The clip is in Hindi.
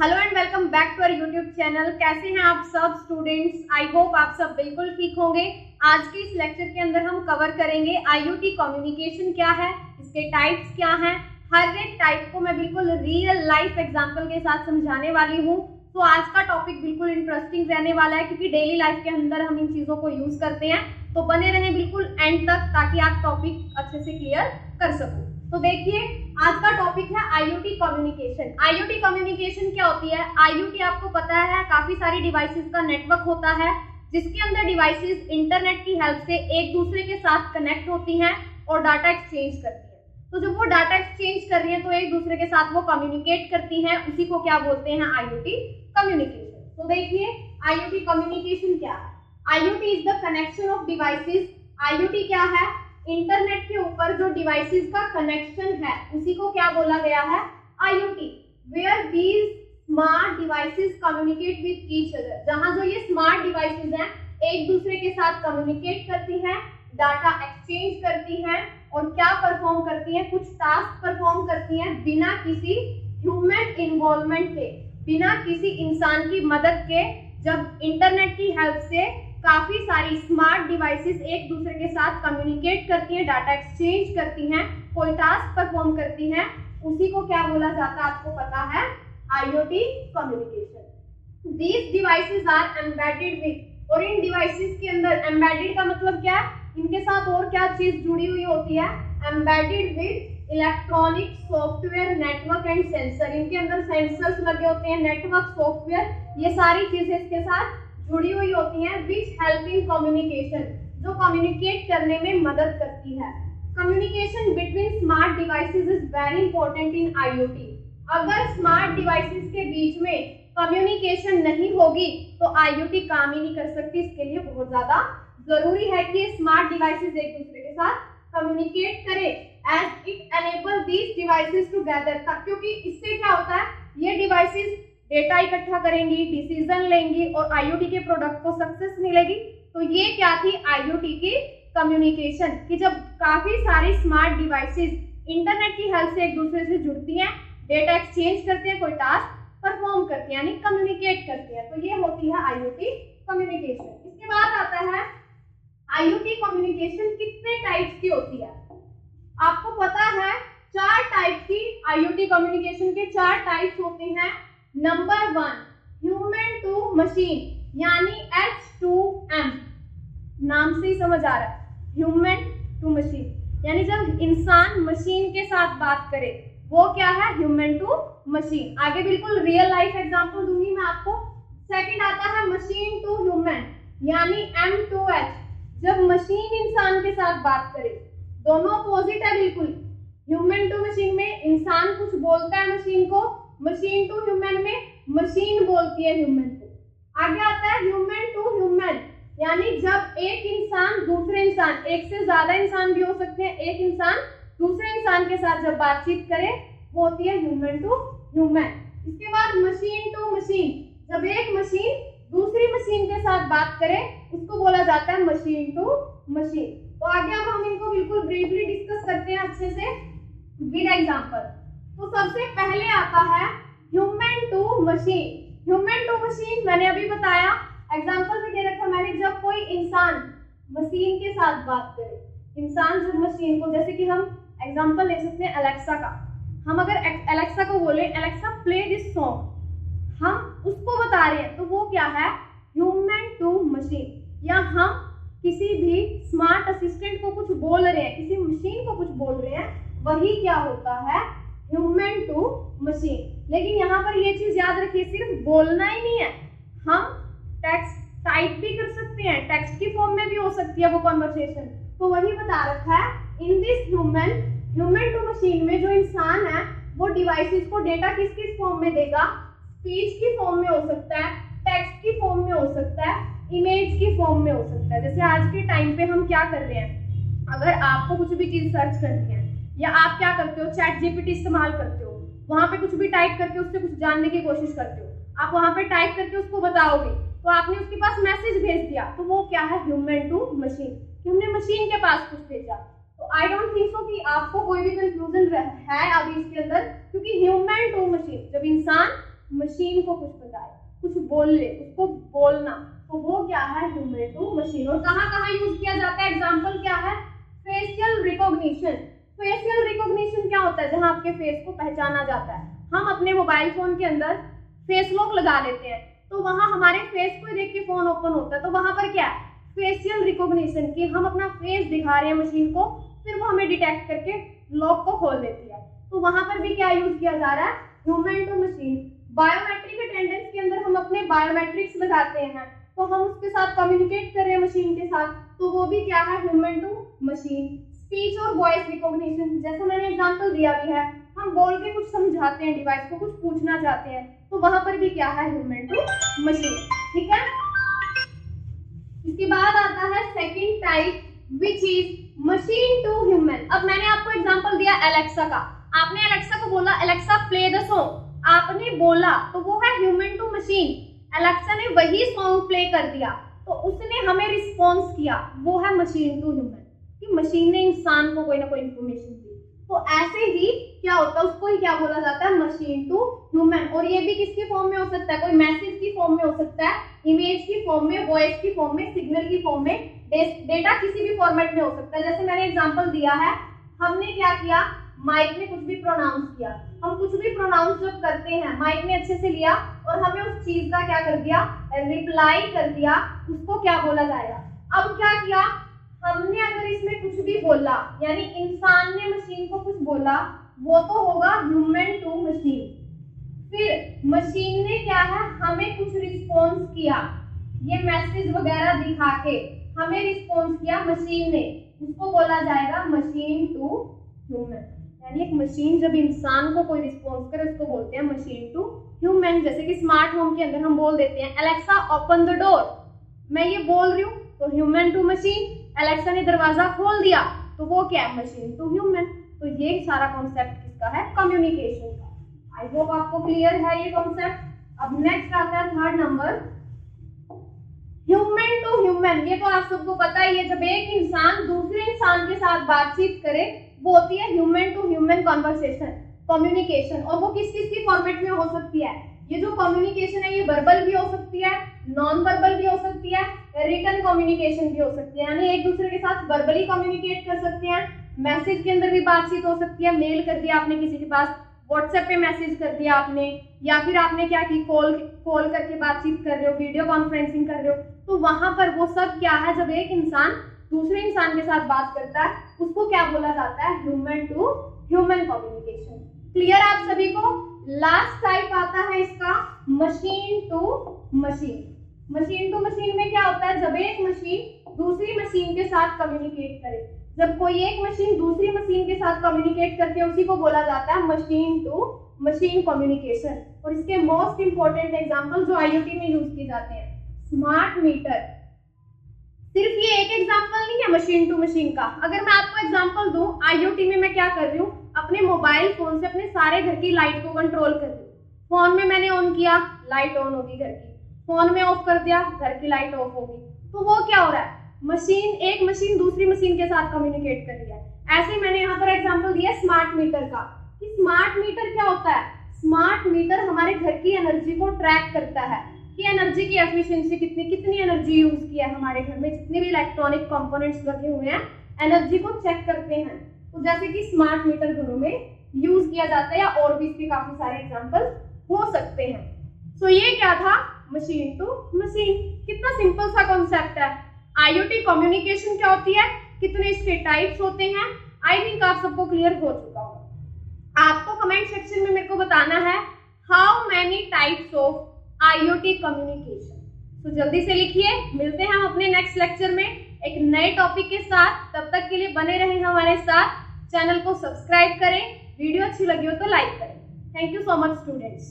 Hello and welcome back to our YouTube channel. कैसे हैं आप सब स्टूडेंट्स? आई होप आप सब बिल्कुल ठीक होंगे। आज के इस लेक्चर के अंदर हम कवर करेंगे आईओटी कम्युनिकेशन क्या है, इसके टाइप्स क्या हैं। हर एक टाइप को मैं बिल्कुल रियल लाइफ एग्जांपल के साथ समझाने वाली हूँ। तो आज का टॉपिक बिल्कुल इंटरेस्टिंग रहने वाला है क्योंकि डेली लाइफ के अंदर हम इन चीज़ों को यूज करते हैं। तो बने रहें बिल्कुल एंड तक ताकि आप टॉपिक अच्छे से क्लियर कर सको। तो देखिए आज का टॉपिक है आईओटी कम्युनिकेशन। आईओटी कम्युनिकेशन क्या होती है? आईओटी आपको पता है काफी सारी डिवाइसेस का नेटवर्क होता है जिसके अंदर डिवाइसेस इंटरनेट की हेल्प से एक दूसरे के साथ कनेक्ट होती हैं और डाटा एक्सचेंज करती हैं। तो जब वो डाटा एक्सचेंज कर रही है तो एक दूसरे के साथ वो कम्युनिकेट करती हैं, उसी को क्या बोलते हैं? IoT communication. तो देखिए आईओटी कम्युनिकेशन क्या है? IoT is the connection of devices. IoT क्या है? इंटरनेट के ऊपर जो डिवाइसेस का कनेक्शन है उसी को क्या बोला गया है? IoT. Where these smart devices communicate with each other. जहां जो ये स्मार्ट डिवाइसेस हैं एक दूसरे के साथ कम्युनिकेट करती हैं, डाटा एक्सचेंज करती हैं और क्या परफॉर्म करती हैं? कुछ टास्क परफॉर्म करती हैं बिना किसी ह्यूमन इन्वॉल्वमेंट के, बिना किसी इंसान की मदद के। जब इंटरनेट की हेल्प से काफी सारी स्मार्ट डिवाइसेस एक दूसरे के साथ कम्युनिकेट करती हैं, डाटा एक्सचेंज करती हैं, कोई टास्क परफॉर्म करती हैं, उसी को क्या बोला जाता है? आपको पता है? IoT communication. These devices are embedded with, और इन डिवाइसेस के अंदर एम्बेडेड का मतलब क्या है? इनके साथ और क्या चीज जुड़ी हुई होती है? Embedded with electronic software network and sensor. इनके अंदर सेंसर्स लगे होते हैं, नेटवर्क सॉफ्टवेयर, ये सारी चीजें इसके साथ जुड़ी हुई होती हैं। विच हेल्प इन कम्युनिकेशन, जो कम्युनिकेट करने में मदद करती है। Communication between smart devices is very important in IoT. अगर स्मार्ट डिवाइसेस के बीच में कम्युनिकेशन नहीं होगी तो आईओटी काम ही नहीं कर सकती। इसके लिए बहुत ज्यादा जरूरी है कि स्मार्ट डिवाइसेस एक दूसरे के साथ कम्युनिकेट करे as it enable these devices together. क्योंकि इससे क्या होता है? ये डिवाइसेस डेटा इकट्ठा करेंगी, डिसीजन लेंगी और आईओटी के प्रोडक्ट को सक्सेस मिलेगी। तो ये क्या थी? आईओटी की कम्युनिकेशन। कि जब काफी सारी स्मार्ट डिवाइसेस इंटरनेट की हेल्प से एक दूसरे से जुड़ती हैं, डेटा एक्सचेंज करते हैं, कोई टास्क परफॉर्म करती हैं, यानी कम्युनिकेट करती हैं, तो ये होती है आईओटी कम्युनिकेशन। इसके बाद आता है आईओटी कम्युनिकेशन कितने टाइप्स की होती है? आपको पता है 4 टाइप की आईओटी कम्युनिकेशन के 4 टाइप्स होते हैं। नंबर 1 ह्यूमन टू मशीन, यानी H2M। नाम से ही समझ आ रहा है, ह्यूमन टू मशीन, यानी जब इंसान मशीन के साथ बात करे वो क्या है? Human to machine. आगे बिल्कुल रियल लाइफ एग्जांपल दूंगी मैं आपको। सेकंड आता है मशीन टू ह्यूमन, यानी M2H, जब मशीन इंसान के साथ बात करे। दोनों अपोजिट है बिल्कुल। ह्यूमन टू मशीन में इंसान कुछ बोलता है मशीन को, मशीन टू ह्यूमन में मशीन बोलती है ह्यूमन को। आगे आता है ह्यूमन टू ह्यूमन, यानी जब एक इंसान दूसरे इंसान, एक से ज्यादा इंसान भी हो सकते हैं, एक इंसान दूसरे इंसान के साथ जब बातचीत करे वो होती है ह्यूमन टू ह्यूमन। इसके बाद मशीन टू मशीन, जब एक मशीन दूसरी मशीन के साथ बात करे उसको बोला जाता है मशीन टू मशीन। तो आगे अब हम इनको बिल्कुल ब्रीफली डिस्कस करते हैं अच्छे से विद एग्जांपल। तो सबसे पहले आता है human to machine. Human to machine मैंने अभी बताया, एग्जांपल में दे रखा मैंने, जब कोई इंसान मशीन के साथ बात करे। इंसान जब मशीन को, जैसे कि हम एग्जांपल ले सकते हैं अलेक्सा का। हम अगर अलेक्सा को बोले अलेक्सा प्ले दिस सॉन्ग, हम उसको बता रहे हैं, तो वो क्या है? Human to machine. या हम किसी भी स्मार्ट असिस्टेंट को कुछ बोल रहे हैं, किसी मशीन को कुछ बोल रहे हैं, वही क्या होता है? Human to machine. लेकिन यहाँ पर ये चीज याद रखिए, सिर्फ बोलना ही नहीं है, हम टेक्स्ट टाइप भी कर सकते हैं, टेक्स्ट की फॉर्म में भी हो सकती है वो कन्वर्सेशन। तो वही बता रखा है in this human to machine में जो इंसान है वो डिवाइसेस को डेटा किस किस फॉर्म में देगा? स्पीच की फॉर्म में हो सकता है, टेक्स्ट की फॉर्म में हो सकता है, इमेज की फॉर्म में हो सकता है। जैसे आज के टाइम पे हम क्या कर रहे हैं, अगर आपको कुछ भी चीज सर्च करनी है या आप क्या करते हो, चैट जीपीटी इस्तेमाल करते हो, वहां पे कुछ भी टाइप करके उससे कुछ जानने की कोशिश करते हो, आप वहां पे टाइप करके उसको बताओगे, तो आपने उसके पास मैसेज भेज दिया, तो वो क्या है? ह्यूमन टू मशीन, कि हमने मशीन के पास कुछ भेजा। तो आई डोंट थिंक सो कि आपको कोई भी कंफ्यूजन है अभी इसके अंदर, क्योंकि ह्यूमन टू मशीन, जब इंसान मशीन को कुछ बताए, कुछ बोल ले, उसको बोलना, तो वो क्या है, ह्यूमन टू मशीन। और कहाँ कहाँ यूज किया जाता है, एग्जाम्पल क्या है, फेशियल रिकॉग्निशन। फेशियल रिकॉग्निशन क्या होता है, जहाँ आपके फेस को पहचाना जाता है। हम अपने मोबाइल फोन के अंदर फेस लॉक लगा लेते हैं, तो वहां हमारे फेस को देख के फोन ओपन होता है, तो वहां पर क्या है, फेशियल रिकॉग्निशन की हम अपना फेस दिखा रहे हैं मशीन को, फिर वो हमें डिटेक्ट करके लॉक को खोल देती है। तो वहां पर भी क्या यूज किया जा रहा है, human to machine. Biometric attendance के अंदर हम अपने बायोमेट्रिक्स लगाते हैं, तो हम उसके साथ कम्युनिकेट कर रहे हैं मशीन के साथ, तो वो भी क्या है, ह्यूमन टू मशीन। स्पीच और वॉइस रिकॉग्निशन, जैसे मैंने एग्जांपल दिया भी है, हम बोल के कुछ समझाते हैं डिवाइस को, कुछ पूछना चाहते हैं, तो वहां पर भी क्या है, ह्यूमन टू मशीन। ठीक है, इसके बाद आता है second type which is machine to human. अब मैंने आपको एग्जांपल दिया एलेक्सा का, आपने एलेक्सा को बोला एलेक्सा प्ले द सॉन्ग, आपने बोला तो वो है ह्यूमन टू मशीन। एलेक्सा ने वही सॉन्ग प्ले कर दिया, तो उसने हमें रिस्पॉन्स किया, वो है मशीन टू ह्यूमन, कि मशीन ने इंसान को कोई ना कोई इंफॉर्मेशन दी। तो ऐसे ही क्या होता है, उसको ही क्या बोला जाता है, मशीन टू ह्यूमन। और ये भी किसकी फॉर्म में हो सकता है, कोई मैसेज की फॉर्म में हो सकता है, इमेज की फॉर्म में, वॉइस की फॉर्म में, सिग्नल की फॉर्म में, डेटा किसी भी फॉर्मेट में हो सकता है। जैसे मैंने एग्जांपल दिया है, हमने क्या किया, माइक ने कुछ भी प्रोनाउंस किया, हम कुछ भी प्रोनाउंस जब करते हैं, माइक ने अच्छे से लिया और हमें उस चीज का क्या कर दिया, रिप्लाई कर दिया, उसको क्या बोला जाएगा। अब क्या किया, हमने अगर इसमें कुछ भी बोला, यानी इंसान ने मशीन को कुछ बोला, वो तो होगा ह्यूमन टू मशीन। फिर मशीन ने क्या है, हमें कुछ रिस्पॉन्स किया, ये मैसेज वगैरह दिखा के हमें रिस्पॉन्स किया मशीन ने, उसको बोला जाएगा मशीन टू ह्यूमन। यानी एक मशीन जब इंसान को कोई रिस्पॉन्स करे, उसको बोलते हैं मशीन टू ह्यूमन। जैसे कि स्मार्ट होम के अंदर हम बोल देते हैं एलेक्सा ओपन द डोर, मैं ये बोल रही हूँ तो ह्यूमन टू मशीन। एलेक्सा ने दरवाजा खोल दिया, तो वो क्या है, मशीन टू ह्यूमन। तो ये सारा कॉन्सेप्ट किसका है, कम्युनिकेशन का। आई होप आपको क्लियर है ये कॉन्सेप्ट। अब नेक्स्ट आता है third number, human to human. ये तो आप सबको पता ही है, जब एक इंसान दूसरे इंसान के साथ बातचीत करे, वो होती है human to human conversation, communication. और वो किस किस की फॉर्मेट में हो सकती है, ये जो कम्युनिकेशन है ये वर्बल भी हो सकती है, नॉन वर्बल भी हो सकती है, रिटन कम्युनिकेशन भी हो सकती है, यानी एक दूसरे के साथ वर्बली कम्युनिकेट कर सकते हैं, मैसेज के अंदर भी बातचीत हो सकती है, मेल कर दिया आपने किसी के पास, व्हाट्सएप पे मैसेज कर दिया आपने, या फिर आपने क्या की, कॉल करके बातचीत कर रहे हो, वीडियो कॉन्फ्रेंसिंग कर रहे हो, तो वहां पर वो सब क्या है, जब एक इंसान दूसरे इंसान के साथ बात करता है, उसको क्या बोला जाता है, human to human communication. Clear आप सभी को। लास्ट टाइप आता है इसका machine to machine. Machine to machine में क्या होता है, जब एक मशीन दूसरी मशीन के साथ कम्युनिकेट करे, जब कोई एक मशीन दूसरी मशीन के साथ कम्युनिकेट करती है, उसी को बोला जाता है मशीन टू मशीन कम्युनिकेशन। और इसके मोस्ट इंपॉर्टेंट एग्जांपल जो आईओटी में यूज किए जाते हैं, स्मार्ट मीटर। सिर्फ ये एक एग्जांपल नहीं है मशीन टू मशीन का। अगर मैं आपको एग्जांपल दूं, आईओटी में मैं क्या कर रही हूँ, अपने मोबाइल फोन से अपने सारे घर की लाइट को कंट्रोल कर रही हूँ। फोन में मैंने ऑन किया, लाइट ऑन होगी घर की, फोन में ऑफ कर दिया, घर की लाइट ऑफ होगी। तो वो क्या हो रहा है, मशीन, एक मशीन दूसरी मशीन के साथ कम्युनिकेट कर रही है। ऐसे ही मैंने यहाँ पर एग्जांपल दिया स्मार्ट मीटर का, कि स्मार्ट मीटर क्या होता है, स्मार्ट मीटर हमारे घर की एनर्जी को ट्रैक करता है, कि एनर्जी की एफिशिएंसी कितनी एनर्जी यूज की है हमारे घर में, जितने भी इलेक्ट्रॉनिक कंपोनेंट्स लगे हुए हैं, एनर्जी को चेक करते हैं। तो जैसे कि स्मार्ट मीटर घरों में यूज किया जाता है, या और भी इसके काफी सारे एग्जांपल हो सकते हैं। सो ये क्या था, मशीन टू मशीन। कितना सिंपल सा कॉन्सेप्ट है। आईओटी कम्युनिकेशन क्या होती है, कितने इसके टाइप्स होते हैं, आई थिंक आप सबको क्लियर हो चुका होगा। आपको कमेंट सेक्शन में मेरे को बताना है how many types of IoT communication. तो जल्दी से लिखिए। मिलते हैं हम अपने नेक्स्ट लेक्चर में एक नए टॉपिक के साथ। तब तक के लिए बने रहें हमारे साथ। चैनल को सब्सक्राइब करें, वीडियो अच्छी लगी हो तो लाइक करें। Thank you so much students.